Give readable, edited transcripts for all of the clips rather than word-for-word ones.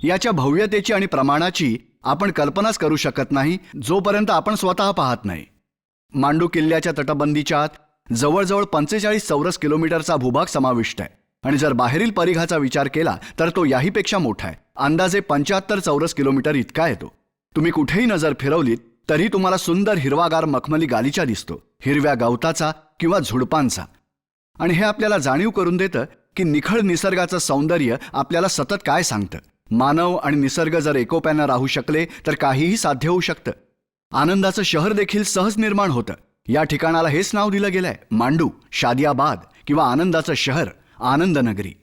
याच्या भव्यतेची आणि प्रमाणाची आपण कल्पनाच करू शकत नाही जोपर्यंत आपण स्वतः पाहत नाही. मांडू किल्ल्याच्या तटबंदीच्या आत जवळजवळ 45 चौरस किलोमीटरचा भूभाग समाविष्ट आहे आणि जर बाहेरील परिघाचा विचार केला तर तो याहीपेक्षा मोठा आहे. अंदाजे 75 चौरस किलोमीटर इतका येतो. तुम्ही कुठेही नजर फिरवलीत तरी तुम्हाला सुंदर हिरवागार मखमली गालिचा दिसतो, हिरव्या गवताचा किंवा झुडपांचा. आणि हे आपल्याला जाणीव करून देतं की निखळ निसर्गाचं सौंदर्य आपल्याला सतत काय सांगतं. मानव आणि निसर्ग जर एकोप्यानं राहू शकले तर काहीही साध्य होऊ शकतं. आनंदाचं शहर देखील सहज निर्माण होतं. या ठिकाणाला हेच नाव दिलं गेलंय, मांडू, शादियाबाद किंवा आनंदाचं शहर, आनंद नगरी.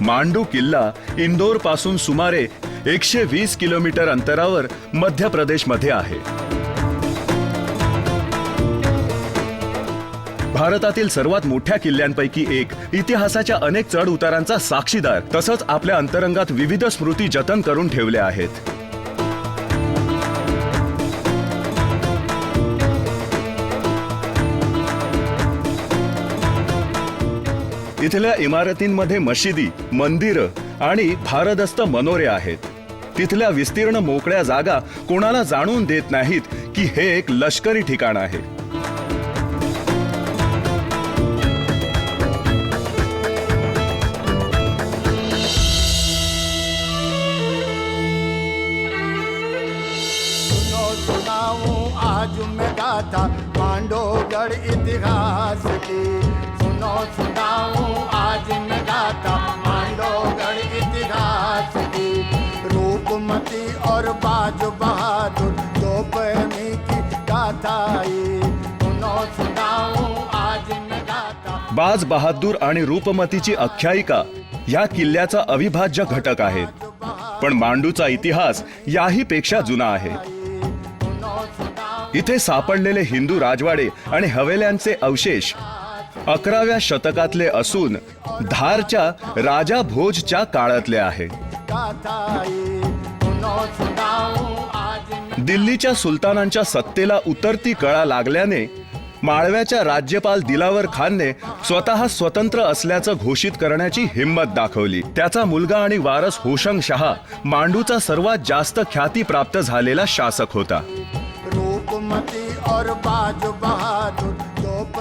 मांडू किल्ला इंदोर पासून सुमारे 120 किलोमीटर अंतरावर मध्य प्रदेशमध्ये आहे. भारतातील सर्वात मोठ्या किल्ल्यांपैकी एक, इतिहासाच्या अनेक चढ उतारांचा साक्षीदार, तसंच आपल्या अंतरंगात विविध स्मृती जतन करून ठेवल्या आहेत. इथल्या इमारतींमध्ये मशिदी, मंदिरं आणि भारदस्त मनोरे आहेत. तिथल्या विस्तीर्ण मोकळ्या जागा कोणाला जाणून देत नाहीत की हे एक लष्करी ठिकाण आहे. आज मैं गाथा मांडोगढ़ इतिहास की, सुनो सुनाऊं आज मैं गाथा मांडोगढ़ इतिहास की. रूपमती और बाज बहादुर दो बहनी की गाथा ये, सुनो सुनाऊं आज मैं गाथा. बाज बहादूर आणि रूपमतीची आख्यायिका या किल्ल्याचा अविभाज्य घटक आहेत. पण मांडूचा इतिहास याही पेक्षा जुना आहे. इथे सापडलेले हिंदू राजवाडे आणि हवेल्यांचे अवशेष 11व्या शतकातले असून धारच्या राजा भोजच्या काळातले आहे. दिल्लीच्या सुलतानांच्या सत्तेला उतरती कळा लागल्याने माळव्याच्या राज्यपाल दिलावर खानने स्वतः स्वतंत्र असल्याचं घोषित करण्याची हिंमत दाखवली. त्याचा मुलगा आणि वारस होशंग शहा मांडूचा सर्वात जास्त ख्याती प्राप्त झालेला शासक होता.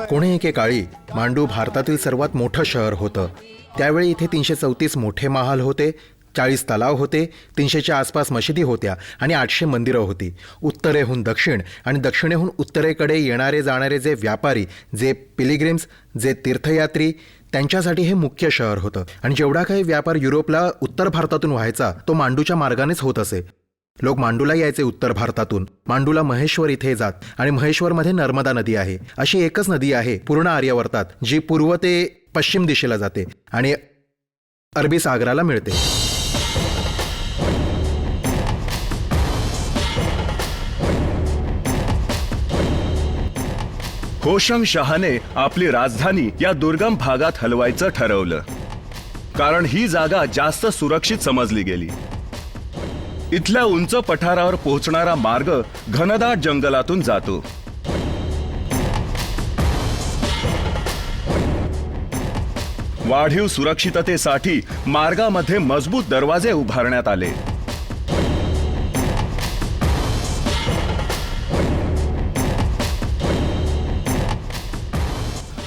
कोणे एके काळी मांडू भारतातील सर्वात मोठं शहर होतं. त्यावेळी इथे 334 मोठे महाल होते, 40 तलाव होते, 300च्या आसपास मशिदी होत्या आणि 800 मंदिरं होती. उत्तरेहून दक्षिण आणि दक्षिणेहून उत्तरेकडे येणारे जाणारे जे व्यापारी, जे पिलिग्रिम्स, जे तीर्थयात्री, त्यांच्यासाठी हे मुख्य शहर होतं. आणि जेवढा काही व्यापार युरोपला उत्तर भारतातून व्हायचा तो मांडूच्या मार्गानेच होत असे. लोक मांडूला यायचे उत्तर भारतातून. मांडूला महेश्वर इथे जात आणि महेश्वरमध्ये नर्मदा नदी आहे. अशी एकच नदी आहे पूर्ण आर्यावर्तात जी पूर्व ते पश्चिम दिशेला जाते आणि अरबी सागराला मिळते. होशंग शहाने आपली राजधानी या दुर्गम भागात हलवायचं ठरवलं, कारण ही जागा जास्त सुरक्षित समजली गेली. इथल्या उंच पठारावर पोहोचणारा मार्ग घनदाट जंगलातून जातो. वाढीव सुरक्षिततेसाठी मार्गामध्ये मजबूत दरवाजे उभारण्यात आले.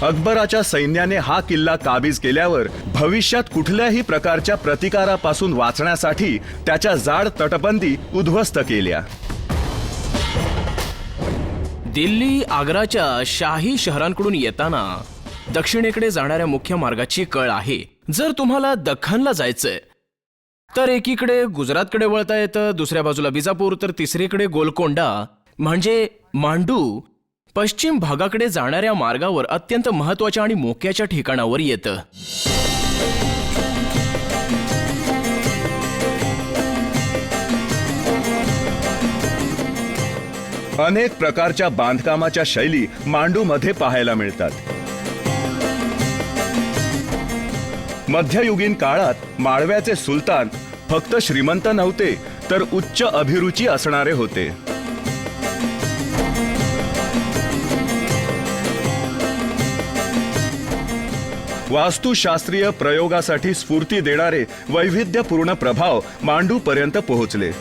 अकबराच्या सैन्याने हा किल्ला काबीज केल्यावर भविष्यात कुठल्याही प्रकारच्या प्रतिकारापासून वाचण्यासाठी त्याच्या जाड तटबंदी उद्ध्वस्त केल्या. दिल्ली आग्राच्या शाही शहरांकडून येताना दक्षिणेकडे जाणाऱ्या मुख्य मार्गाची कळ आहे. जर तुम्हाला दख्खनला जायचंय तर एकीकडे गुजरातकडे वळता येतं, दुसऱ्या बाजूला बिजापूर, तर तिसरीकडे गोलकोंडा म्हणजे मांडू पश्चिम भागाकडे जाणाऱ्या मार्गावर अत्यंत महत्वाच्या आणि मोक्याच्या ठिकाणावर येतं. अनेक प्रकारच्या बांधकामाच्या शैली मांडूमध्ये पाहायला मिळतात. मध्ययुगीन काळात माळव्याचे सुलतान फक्त श्रीमंत नव्हते तर उच्च अभिरुची असणारे होते. वास्तुशास्त्रीय प्रयोगासाठी स्फूर्ती देणारे वैविध्यपूर्ण प्रभाव मांडूपर्यंत पोहोचले.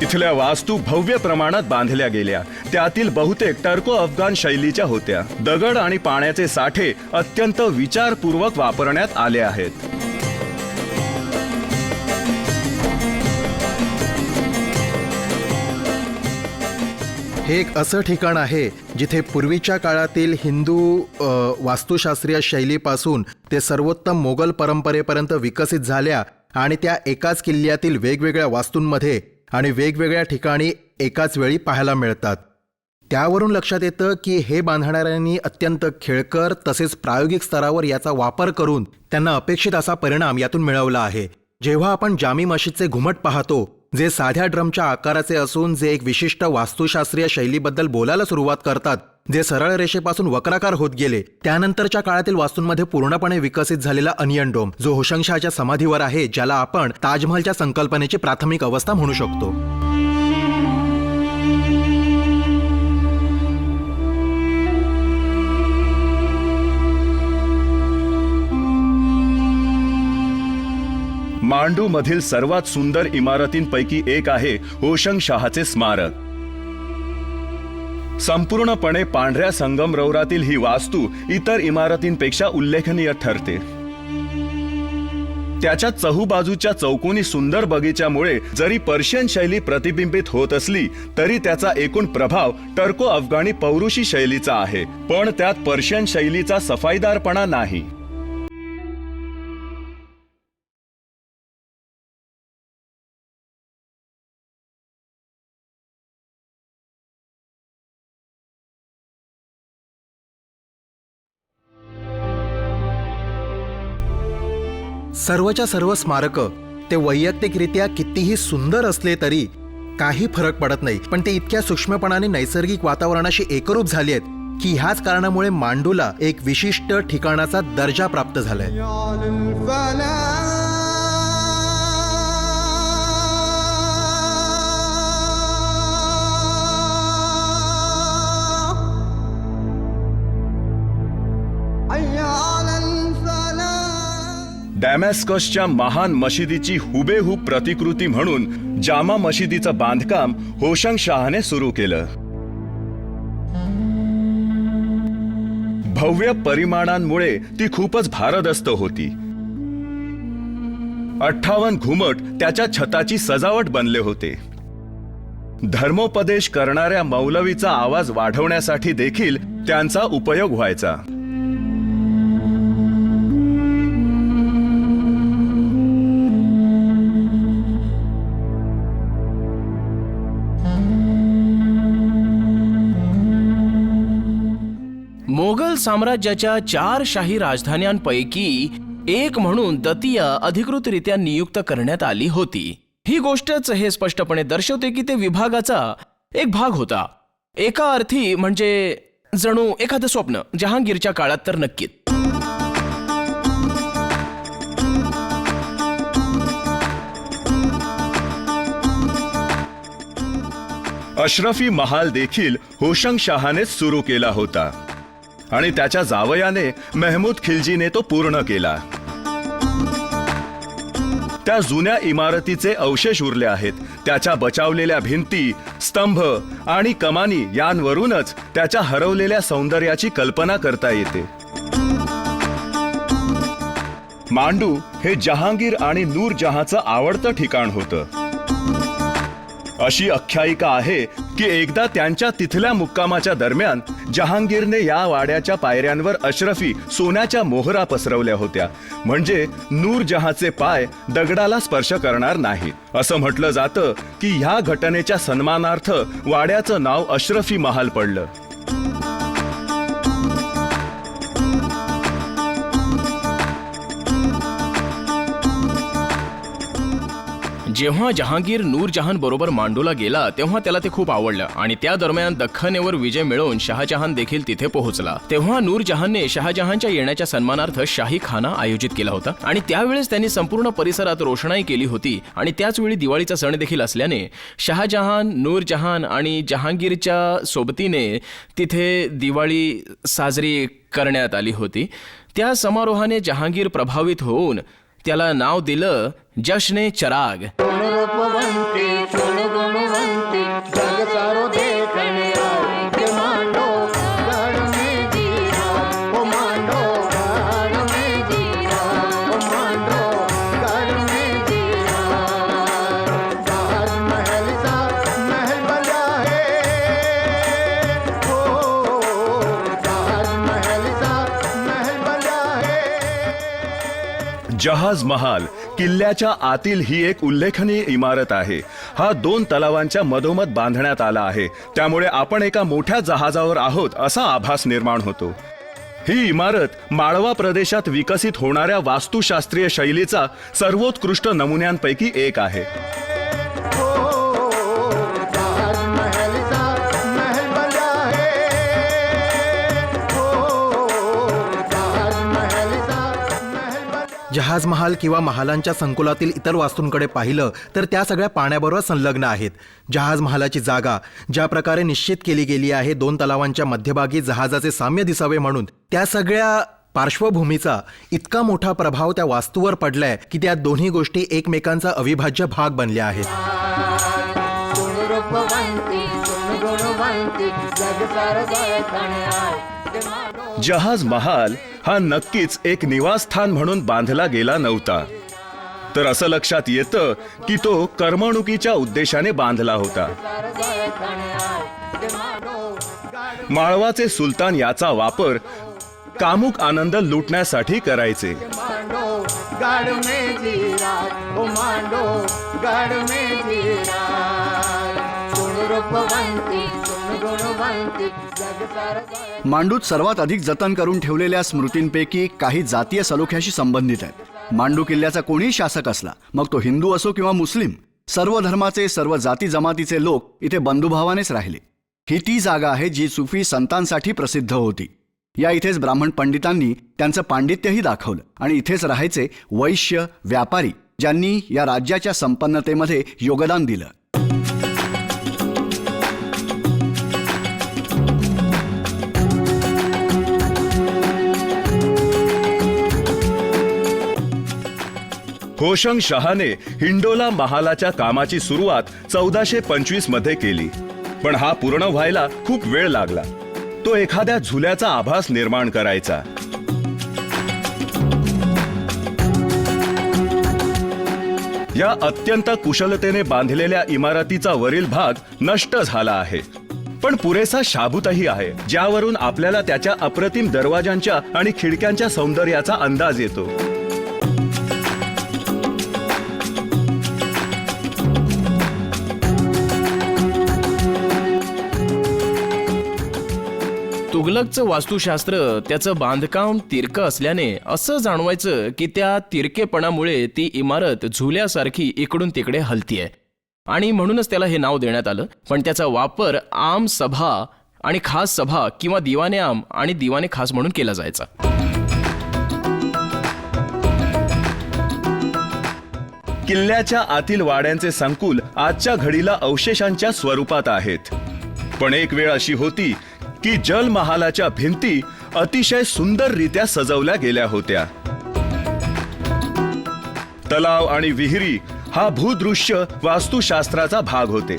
इथल्या वास्तू भव्य प्रमाणात बांधल्या गेल्या. त्यातील बहुतेक टर्को अफगाण शैलीच्या होत्या. दगड आणि पाण्याचे साठे अत्यंत विचारपूर्वक वापरण्यात आले आहेत. हे एक असं ठिकाण आहे जिथे पूर्वीच्या काळातील हिंदू वास्तुशास्त्रीय शैलीपासून ते सर्वोत्तम मोगल परंपरेपर्यंत विकसित झाल्या आणि त्या एकाच किल्ल्यातील वेगवेगळ्या वास्तूंमध्ये आणि वेगवेगळ्या ठिकाणी एकाच वेळी पाहायला मिळतात. त्यावरून लक्षात येतं की हे बांधणाऱ्यांनी अत्यंत खेळकर तसेच प्रायोगिक स्तरावर याचा वापर करून त्यांना अपेक्षित असा परिणाम यातून मिळवला आहे. जेव्हा आपण जामी मशीदचे घुमट पाहतो, जे साध्या ड्रमच्या आकाराचे असून जे एक विशिष्ट वास्तुशास्त्रीय शैलीबद्दल बोलायला सुरुवात करतात, जे सरळ रेषेपासून वक्राकार होत गेले, त्यानंतरच्या काळातील वास्तूंमध्ये पूर्णपणे विकसित झालेला अनियन डोम, जो होशंगशाहच्या समाधीवर आहे, ज्याला आपण ताजमहलच्या संकल्पनेची प्राथमिक अवस्था म्हणू शकतो. मांडू मधील सर्वात सुंदर इमारतींपैकी एक आहे होशंगशाहचे स्मारक. संपूर्णपणे पांढऱ्या संगमरवरातील ही वास्तू इतर इमारतींपेक्षा उल्लेखनीय ठरते. त्याच्या चहूबाजूच्या चौकोनी सुंदर बगीच्यामुळे जरी पर्शियन शैली प्रतिबिंबित होत असली तरी त्याचा एकूण प्रभाव टर्को अफगाणी पौरुषी शैलीचा आहे, पण त्यात पर्शियन शैलीचा सफाईदारपणा नाही. सर्वच्या सर्व स्मारकं ते वैयक्तिकरित्या कितीही सुंदर असले तरी काही फरक पडत नाही, पण ते इतक्या सूक्ष्मपणाने नैसर्गिक वातावरणाशी एकरूप झाली आहेत की ह्याच कारणामुळे मांडूला एक विशिष्ट ठिकाणाचा दर्जा प्राप्त झालाय. डॅमॅस्कसच्या महान मशिदीची हुबेहूब प्रतिकृती म्हणून जामा मशिदीचं बांधकाम होशंगशाहने सुरू केलं. भव्य परिमाणांमुळे ती खूपच भारदस्त होती. 58 घुमट त्याच्या छताची सजावट बनले होते. धर्मोपदेश करणाऱ्या मौलवीचा आवाज वाढवण्यासाठी देखील त्यांचा उपयोग व्हायचा. मोगल साम्राज्याच्या 4 शाही राजधान्यांपैकी एक म्हणून दतिया अधिकृतरित्या नियुक्त करण्यात आली होती. ही गोष्टच हे स्पष्टपणे दर्शवते की ते विभागाचा एक भाग होता. एका अर्थी म्हणजे जणू एखादं स्वप्न, जहांगीरच्या काळात तर नक्कीच. अशरफी महाल देखील होशंगशाहनेच सुरू केला होता आणि त्याच्या जावयाने महमूद खिलजीने तो पूर्ण केला. त्या जुन्या इमारतीचे अवशेष उरले आहेत. त्याच्या बचावलेल्या भिंती, स्तंभ आणि कमानी यांवरूनच त्याच्या हरवलेल्या सौंदर्याची कल्पना करता येते. मांडू हे जहांगीर आणि नूरजहांचं आवडतं ठिकाण होतं. अशी आख्यायिका आहे की एकदा त्यांच्या तिथल्या मुक्कामाच्या दरम्यान जहांगीरने या वाड्याच्या पायऱ्यांवर अशरफी सोन्याच्या मोहरा पसरवल्या होत्या, म्हणजे नूरजहांचे पाय दगडाला स्पर्श करणार नाही. असं म्हटलं जातं की ह्या घटनेच्या सन्मानार्थ वाड्याचं नाव अशरफी महाल पडलं. जेव्हा जहांगीर नूरजहान बरोबर मांडूला गेला तेव्हा त्याला ते खूप आवडलं आणि त्या दरम्यान दख्खनेवर विजय मिळवून शहाजहान देखील तिथे पोहोचला. तेव्हा नूरजहानने शहाजहानच्या येण्याच्या सन्मानार्थ शाही खाना आयोजित केला होता आणि त्यावेळेस त्यांनी संपूर्ण परिसरात रोषणाई केली होती आणि त्याच वेळी दिवाळीचा सण देखील असल्याने शहाजहान, नूरजहान आणि जहांगीरच्या सोबतीने तिथे दिवाळी साजरी करण्यात आली होती. त्या समारोहाने जहांगीर प्रभावित होऊन त्याला नाव दिलं जश्ने चराग. सोन रूपवंती सोन गुणवंती जग सारो देखने आए के मांडो गढ़ में जीरा ओ मांडो गढ़ में जीरा ओ मांडो गढ़ में जीरा. जहाज महल सा महल बना है ओ जहाज महल सा महल बना है. जहाज महाल किल्ल्याच्या आतील ही एक उल्लेखनीय इमारत आहे. हा 2 तलावांच्या मधोमध बांधण्यात आला आहे, त्यामुळे आपण एका मोठ्या जहाजावर आहोत असा आभास निर्माण होतो. ही इमारत माळवा प्रदेशात विकसित होणाऱ्या वास्तुशास्त्रीय शैलीचा सर्वोत्कृष्ट नमुन्यांपैकी एक आहे. जहाज महल सा महल बना है जहाज महल सा महल बना. जहाज महाल किंवा महालांच्या संकुलातील इतर वास्तूंकडे पाहिलं तर त्या सगळ्या पाण्याबरोबर संलग्न आहेत. जहाज महालाची जागा ज्या प्रकारे निश्चित केली गेली आहे 2 तलावांच्या मध्यभागी जहाजाचे साम्य दिसावे म्हणून, त्या सगळ्या पार्श्वभूमीचा इतका मोठा प्रभाव त्या वास्तूवर पडलाय की त्या दोन्ही गोष्टी एकमेकांचा अविभाज्य भाग बनल्या आहेत. सोन रूपवंती सोन गुणवंती जग सारो देखने आए के मांडो. जहाज महाल हा नक्कीच एक निवासस्थान म्हणून बांधला गेला नव्हता, तर असं लक्षात येतं की तो करमणुकीच्या उद्देशाने बांधला होता. सारो देखने आए के मांडो माळवाचे सुलतान याचा वापर कामुक आनंद लुटण्यासाठी करायचे. मांडो गढ़ में जीरा ओ मांडो गढ़ में जीरा. सोन रूपवंती सोन गुणवंती जग सारो देखने. मांडूत सर्वात अधिक जतन करून ठेवलेल्या स्मृतींपैकी काही जातीय सलोख्याशी संबंधित आहेत. मांडू किल्ल्याचा कोणीही शासक असला, मग तो हिंदू असो किंवा मुस्लिम, सर्व धर्माचे सर्व जाती जमातीचे लोक इथे बंधुभावानेच राहिले. ही ती जागा आहे जी सुफी संतांसाठी प्रसिद्ध होती. या इथेच ब्राह्मण पंडितांनी त्यांचं पांडित्यही दाखवलं आणि इथेच राहायचे वैश्य, व्यापारी, ज्यांनी या राज्याच्या संपन्नतेमध्ये योगदान दिलं. होशंग शहाने हिंडोला महालाच्या कामाची सुरुवात 1425 मध्ये केली, पण हा पूर्ण व्हायला खूप वेळ लागला. तो एखाद्या झुल्याचा आभास निर्माण करायचा. या अत्यंत कुशलतेने बांधलेल्या इमारतीचा वरील भाग नष्ट झाला आहे, पण पुरेसा शाबूतही आहे, ज्यावरून आपल्याला त्याच्या अप्रतिम दरवाजांच्या आणि खिडक्यांच्या सौंदर्याचा अंदाज येतो. तुघलकचं वास्तुशास्त्र त्याचं बांधकाम तिरकं असल्याने असं जाणवायचं की त्या तिरकेपणामुळे ती इमारत झुल्यासारखी इकडून तिकडे हलतीये आणि म्हणूनच त्याला हे नाव देण्यात आलं. पण त्याचा वापर आम सभा आणि खास सभा किंवा दिवाने आम आणि दिवाने खास म्हणून केला जायचा. किल्ल्याच्या आतील वाड्यांचे संकुल आजच्या घडीला अवशेषांच्या स्वरूपात आहेत, पण एक वेळ अशी होती की जल महालाच्या भिंती अतिशय सुंदररित्या सजवल्या गेल्या होत्या. तलाव आणि विहिरी हा भूदृश्य वास्तुशास्त्राचा भाग होते.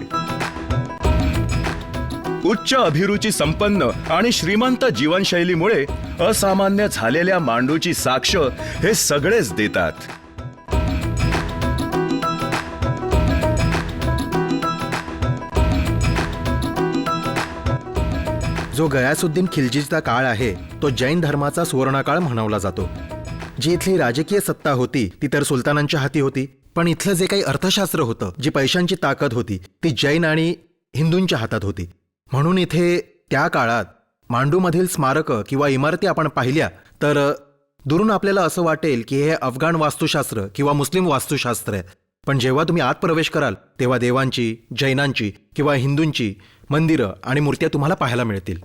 उच्च अभिरुची संपन्न आणि श्रीमंत जीवनशैलीमुळे असामान्य झालेल्या मांडूची साक्ष हे सगळेच देतात. जो गयासुद्दीन खिल्जीचा काळ आहे तो जैन धर्माचा सुवर्णकाळ म्हणावला जातो. जी इथली राजकीय सत्ता होती ती तर सुलतानांच्या हाती होती, पण इथलं जे काही अर्थशास्त्र होतं, जी पैशांची ताकद होती, ती जैन आणि हिंदूंच्या हातात होती. म्हणून इथे त्या काळात मांडूमधील स्मारकं किंवा इमारती आपण पाहिल्या तर दुरून आपल्याला असं वाटेल की हे अफगाण वास्तुशास्त्र किंवा मुस्लिम वास्तुशास्त्र आहे. पण जेव्हा तुम्ही आत प्रवेश कराल तेव्हा देवांची, जैनांची किंवा हिंदूंची मंदिरं आणि मूर्त्या तुम्हाला पाहायला मिळतील.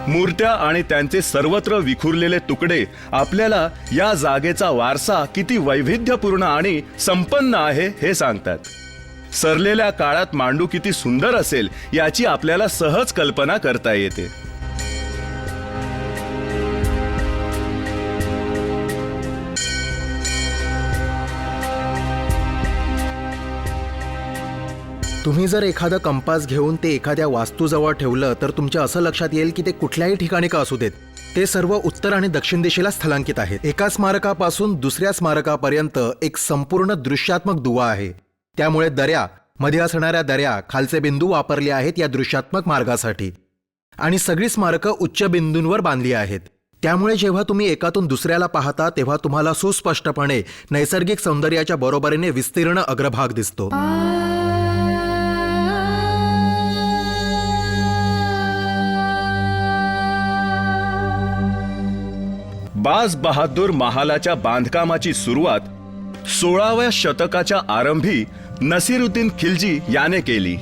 मूर्त्या आणि त्यांचे सर्वत्र विखुरलेले तुकडे आपल्याला या जागेचा वारसा किती वैविध्यपूर्ण आणि संपन्न आहे हे सांगतात. सरलेल्या काळात मांडू किती सुंदर असेल याची आपल्याला सहज कल्पना करता येते. तुम्ही जर एखादं कंपास घेऊन ते एखाद्या वास्तूजवळ ठेवलं तर तुमच्या असं लक्षात येईल की ते कुठल्याही ठिकाणी का असू देत, ते सर्व उत्तर आणि दक्षिण दिशेला स्थलांकित आहेत. एका स्मारकापासून दुसऱ्या स्मारकापर्यंत एक संपूर्ण दृश्यात्मक दुवा आहे. त्यामुळे दऱ्या, मध्ये असणाऱ्या दऱ्या, खालचे बिंदू वापरले आहेत या दृश्यात्मक मार्गासाठी. आणि सगळी स्मारकं उच्च बिंदूंवर बांधली आहेत. त्यामुळे जेव्हा तुम्ही एकातून दुसऱ्याला पाहता तेव्हा तुम्हाला सुस्पष्टपणे नैसर्गिक सौंदर्याच्या बरोबरीने विस्तीर्ण अग्रभाग दिसतो. बाज बहादूर महालाच्या बांधकामाची सुरुवात 16व्या शतकाच्या आरंभी नसीरुद्दीन खिलजी याने केली.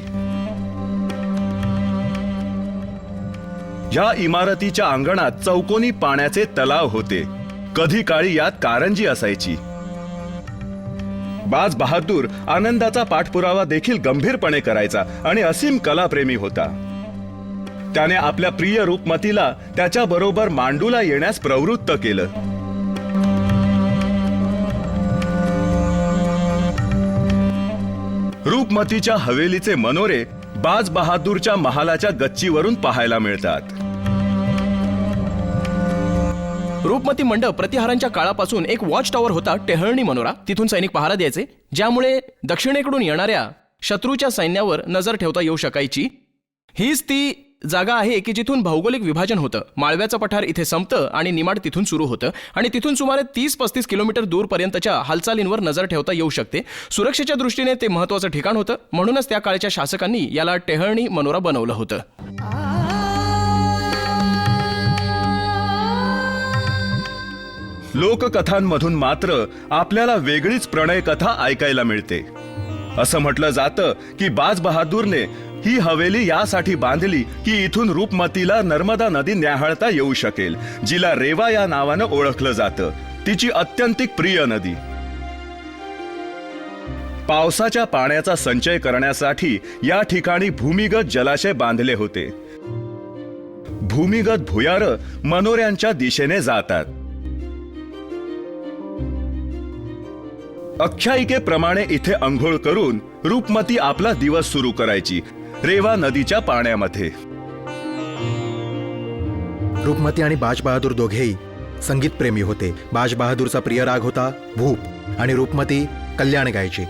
या इमारतीच्या अंगणात चौकोनी पाण्याचे तलाव होते. कधी काळी यात कारंजी असायची. बाज बहादूर आनंदाचा पाठपुरावा देखील गंभीरपणे करायचा आणि असीम कलाप्रेमी होता. त्याने आपल्या प्रिय रूपमतीला त्याच्या बरोबर मांडूला येण्यास प्रवृत्त केलं. रूपमतीच्या हवेलीचे मनोरे बाज बहादूरच्या महालाच्या गच्चीवरून पाहायला मिळतात. रूपमती मंडप प्रतिहारांच्या काळापासून एक वॉच टॉवर होता, टेहळणी मनोरा. तिथून सैनिक पहारा द्यायचे, ज्यामुळे दक्षिणेकडून येणाऱ्या शत्रूच्या सैन्यावर नजर ठेवता येऊ शकायची. हीच ती जागा आहे की जिथून भौगोलिक विभाजन होतं. माळव्याचं पठार इथे संपतं आणि निमाड तिथून सुरू होतं आणि तिथून सुमारे 30-35 किलोमीटर दूरपर्यंतच्या हालचालींवर नजर ठेवता येऊ शकते. सुरक्षेच्या दृष्टीने ते महत्त्वाचं ठिकाण होतं. म्हणूनच त्या काळच्या शासकांनी याला टेहळणी मनोरा बनवलं होतं. लोककथांमधून मात्र आपल्याला वेगळीच प्रणय कथा ऐकायला मिळते. असं म्हटलं जातं की बाज बहादूरने ही हवेली यासाठी बांधली की इथून रूपमतीला नर्मदा नदी न्याहाळता येऊ शकेल, जिला रेवा या नावानं ओळखलं जातं. तिची अत्यंतिक प्रिय नदी. पावसाच्या पाण्याचा संचय करण्यासाठी या ठिकाणी भूमिगत जलाशय बांधले होते. भूमिगत भुयारं मनोऱ्यांच्या दिशेने जातात. आख्यायिकेप्रमाणे इथे अंघोळ करून रूपमती आपला दिवस सुरू करायची रेवा नदीच्या पाण्यामध्ये. रूपमती आणि बाज बहादूर दोघेही संगीतप्रेमी होते. बाज बहादूरचा प्रिय राग होता भूप आणि रूपमती कल्याण गायची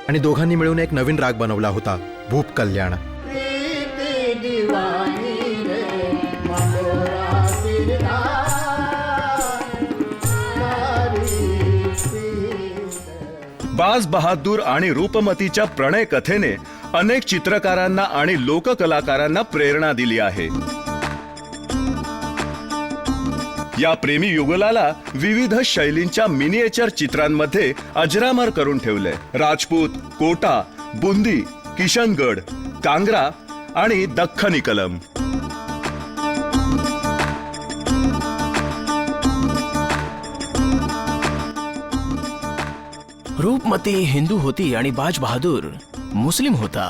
आणि दोघांनी मिळून एक नवीन राग बनवला होता, भूप कल्याण. प्रीति दीवानी रे मनोरा सिरदार तारी प्रीत. बाज बहादूर आणि रूपमतीच्या प्रणय कथेने अनेक चित्रकारांना आणि लोककलाकारांना प्रेरणा दिली आहे. या प्रेमी युगलाला विविध शैलींच्या मिनिएचर चित्रांमध्ये अजरामर करून ठेवलंय. राजपूत, कोटा, बुंदी, किशनगड, कांगरा आणि दख्खनी कलम. रूपमती हिंदू होती आणि बाज बहादूर मुस्लिम होता.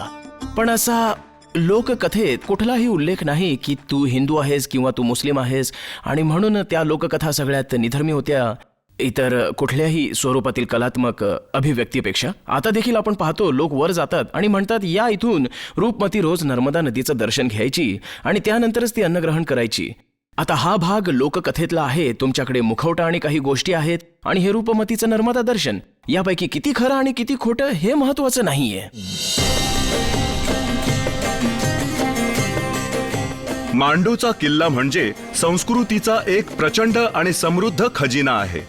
पण असा लोककथेत कुठलाही उल्लेख नाही की तू हिंदू आहेस किंवा तू मुस्लिम आहेस, आणि म्हणून त्या लोककथा सगळ्यात निधर्मी होत्या इतर कुठल्याही स्वरूपातील कलात्मक अभिव्यक्तीपेक्षा. आता देखील आपण पाहतो लोक वर जातात आणि म्हणतात या इथून रूपमती रोज नर्मदा नदीचं दर्शन घ्यायची आणि त्यानंतरच ती अन्नग्रहण करायची. आता हा भाग लोककथेतला आहे. तुमच्याकडे मुखवटा आणि काही गोष्टी आहेत आणि हे रूपमतीचं नर्मदा दर्शन. यापैकी किती खरं आणि किती खोटं हे महत्वाचं नाहीये. मांडूचा किल्ला म्हणजे संस्कृतीचा एक प्रचंड आणि समृद्ध खजिना आहे.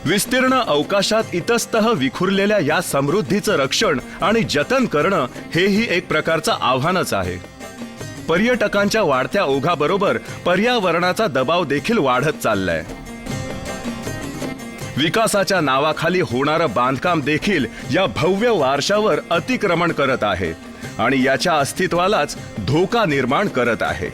विस्तीर्ण अवकाशात इतस्तः विखुरलेल्या या समृद्धीचं रक्षण आणि जतन करणं हेही एक प्रकारचं आव्हानच आहे. पर्यटकांच्या वाढत्या ओघाबरोबर पर्यावरणाचा दबाव देखील वाढत चाललाय. विकासाच्या नावाखाली होणारं बांधकाम देखील या भव्य वारशावर अतिक्रमण करत आहे आणि याच्या अस्तित्वालाच धोका निर्माण करत आहे.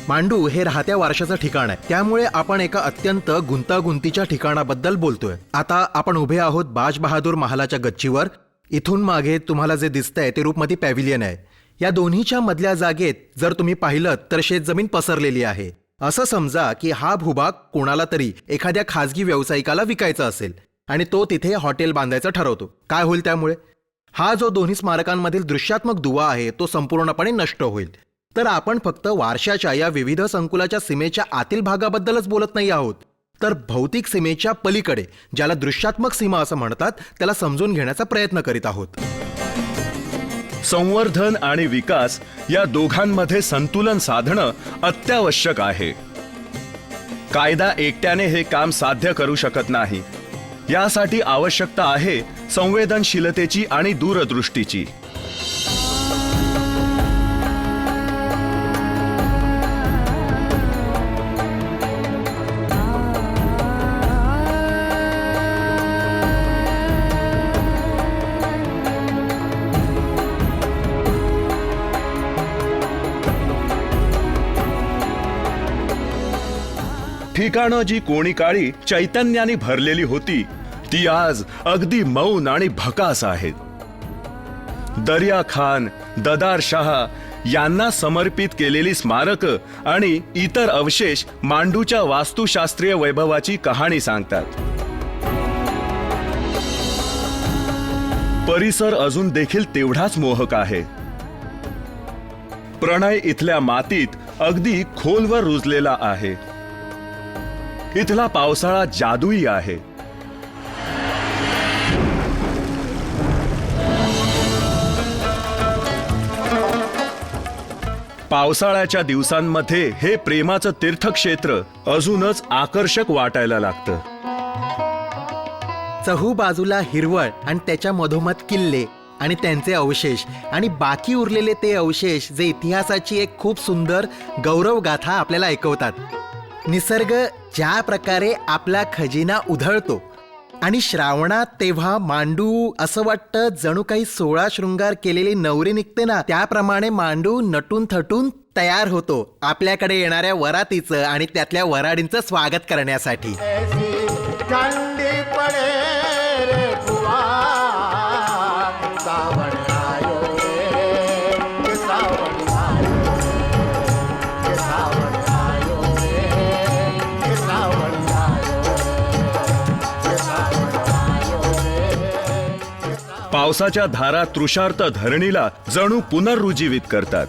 मांडू हे राहत्या वारशाचं ठिकाण आहे, त्यामुळे आपण एका अत्यंत गुंतागुंतीच्या ठिकाणाबद्दल बोलतोय. आता आपण उभे आहोत बाज बहादूर महालाच्या गच्चीवर. इथून मागे तुम्हाला जे दिसतंय ते रूपमती पॅव्हिलियन आहे. या दोन्हीच्या मधल्या जागेत जर तुम्ही पाहिलं तर शेतजमीन पसरलेली आहे. असं समजा की हा भूभाग कोणाला तरी एखाद्या खाजगी व्यावसायिकाला विकायचा असेल आणि तो तिथे हॉटेल बांधायचं ठरवतो. काय होईल त्यामुळे? हा जो दोन्ही स्मारकांमधील दृश्यात्मक दुवा आहे तो संपूर्णपणे नष्ट होईल. तर आपण फक्त वारशाच्या या विविध संकुलाच्या सीमेच्या आतील भागाबद्दलच बोलत नाही आहोत, तर भौतिक सीमेच्या पलीकडे, ज्याला दृश्यात्मक सीमा असं म्हणतात, त्याला समजून घेण्याचा प्रयत्न करीत आहोत. संवर्धन आणि विकास या दोघांमध्ये संतुलन साधणं अत्यावश्यक आहे. कायदा एकट्याने हे काम साध्य करू शकत नाही. यासाठी आवश्यकता आहे संवेदनशीलतेची आणि दूरदृष्टीची. ठिकाणं जी कोणी काळी चैतन्याने भरलेली होती ती आज अगदी मौन आणि भकास आहेत. दर्या खान, ददार शाह यांना समर्पित केलेली स्मारकं आणि इतर अवशेष मांडूच्या वास्तुशास्त्रीय वैभवाची कहाणी सांगतात. परिसर अजून देखील तेवढाच मोहक आहे. प्रणय इथल्या मातीत अगदी खोलवर रुजलेला आहे. इथला पावसाळा जादुई आहे. पावसाळ्याच्या दिवसांमध्ये हे प्रेमाचं तीर्थक्षेत्र अजूनच आकर्षक वाटायला लागतं. चहू बाजूला हिरवळ आणि त्याच्या मधोमध किल्ले आणि त्यांचे अवशेष आणि बाकी उरलेले ते अवशेष जे इतिहासाची एक खूप सुंदर गौरवगाथा आपल्याला ऐकवतात. निसर्ग ज्या प्रकारे आपला खजिना उधळतो आणि श्रावणात तेव्हा मांडू असं वाटतं जणू काही 16 शृंगार केलेली नवरी निघते ना, त्याप्रमाणे मांडू नटून थटून तयार होतो आपल्याकडे येणाऱ्या वरातीचं आणि त्यातल्या वराडींचं स्वागत करण्यासाठी. ऐसी ठंडी पड़े रे बुआ, सावन आयो रे, कि सावन आयो रे, कि सावन आयो रे, कि सावन आयो रे, कि सावन आयो रे. पावसाच्या धारा तृषार्त धरणीला जणू पुनर्रुजीवित करतात.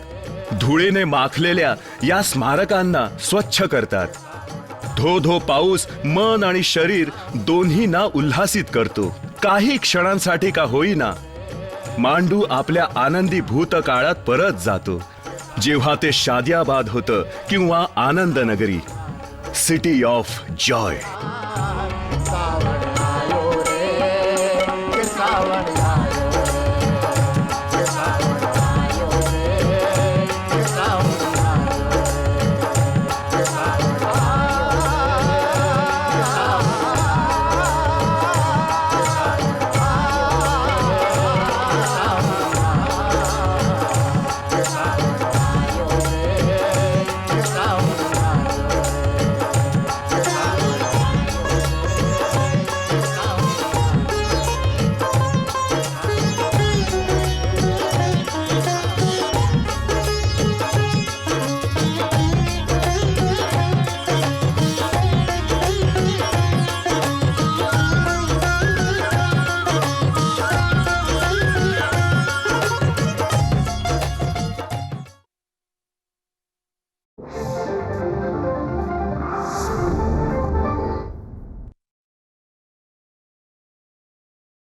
धुळीने माखलेल्या या स्मारकांना स्वच्छ करतात. धो धो पाऊस मन आणि शरीर दोन्हींना उल्हासित करतो. काही क्षणांसाठी का होईना मांडू आपल्या आनंदी भूतकाळात परत जातो, जेव्हा ते शादियाबाद होतं किंवा आनंद नगरी, सिटी ऑफ जॉय. सावन आयो रे, कि सावन